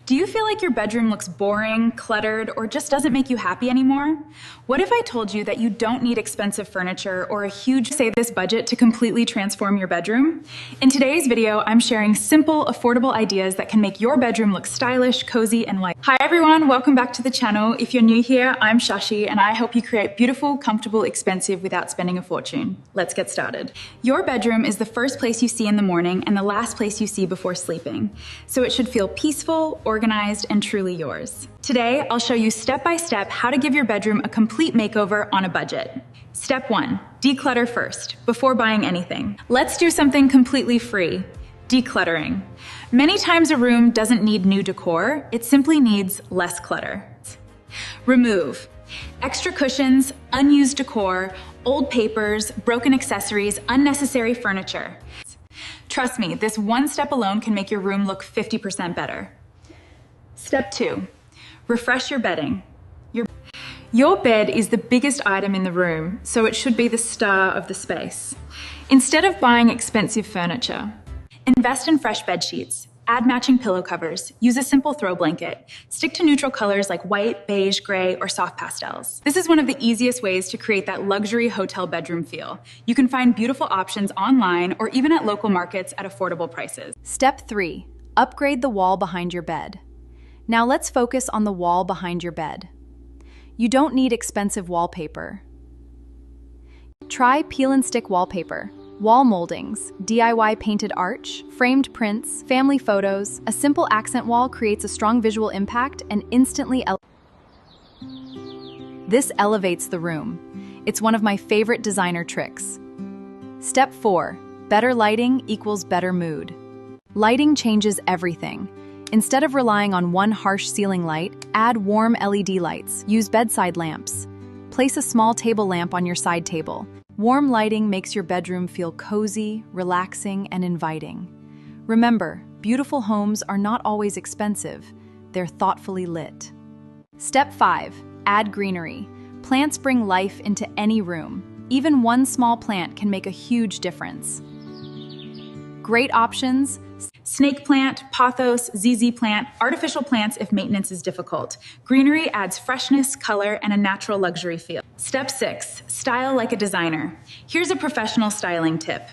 Do you feel like your bedroom looks boring, cluttered, or just doesn't make you happy anymore? What if I told you that you don't need expensive furniture or a huge save this budget to completely transform your bedroom? In today's video, I'm sharing simple, affordable ideas that can make your bedroom look stylish, cozy, and light. Hi everyone, welcome back to the channel. If you're new here, I'm Shashi, and I help you create beautiful, comfortable, expensive without spending a fortune. Let's get started. Your bedroom is the first place you see in the morning and the last place you see before sleeping. So it should feel peaceful, organized, and truly yours. Today, I'll show you step-by-step how to give your bedroom a complete makeover on a budget. Step 1, declutter first, before buying anything. Let's do something completely free, decluttering. Many times a room doesn't need new decor, it simply needs less clutter. Remove extra cushions, unused decor, old papers, broken accessories, unnecessary furniture. Trust me, this one step alone can make your room look 50% better. Step 2, refresh your bedding. Your bed is the biggest item in the room, so it should be the star of the space. Instead of buying expensive furniture, invest in fresh bed sheets, add matching pillow covers, use a simple throw blanket, stick to neutral colors like white, beige, gray, or soft pastels. This is one of the easiest ways to create that luxury hotel bedroom feel. You can find beautiful options online or even at local markets at affordable prices. Step 3, upgrade the wall behind your bed. Now let's focus on the wall behind your bed. You don't need expensive wallpaper. Try peel and stick wallpaper, wall moldings, DIY painted arch, framed prints, family photos. A simple accent wall creates a strong visual impact and instantly This elevates the room. It's one of my favorite designer tricks. Step 4, better lighting equals better mood. Lighting changes everything. Instead of relying on one harsh ceiling light, add warm LED lights. Use bedside lamps. Place a small table lamp on your side table. Warm lighting makes your bedroom feel cozy, relaxing, and inviting. Remember, beautiful homes are not always expensive. They're thoughtfully lit. Step 5, add greenery. Plants bring life into any room. Even one small plant can make a huge difference. Great options: snake plant, pothos, ZZ plant, artificial plants if maintenance is difficult. Greenery adds freshness, color, and a natural luxury feel. Step 6, style like a designer. Here's a professional styling tip.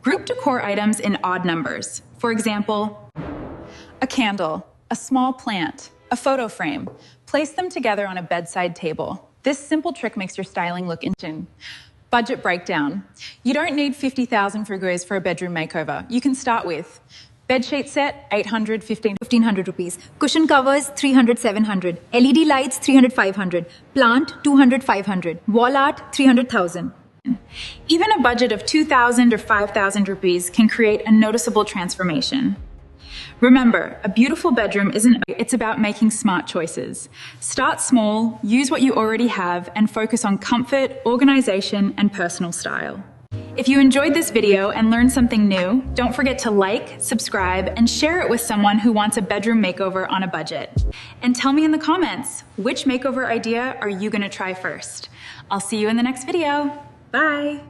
Group decor items in odd numbers. For example, a candle, a small plant, a photo frame. Place them together on a bedside table. This simple trick makes your styling look interesting. Budget breakdown. You don't need 50,000 frugos for a bedroom makeover. You can start with bedsheet set, 800, 1500 rupees. Cushion covers, 300, 700. LED lights, 300, 500. Plant, 200, 500. Wall art, 300,000. Even a budget of 2,000 or 5,000 rupees can create a noticeable transformation. Remember, a beautiful bedroom it's about making smart choices. Start small, use what you already have, and focus on comfort, organization, and personal style. If you enjoyed this video and learned something new, don't forget to like, subscribe, and share it with someone who wants a bedroom makeover on a budget. And tell me in the comments, which makeover idea are you going to try first? I'll see you in the next video. Bye!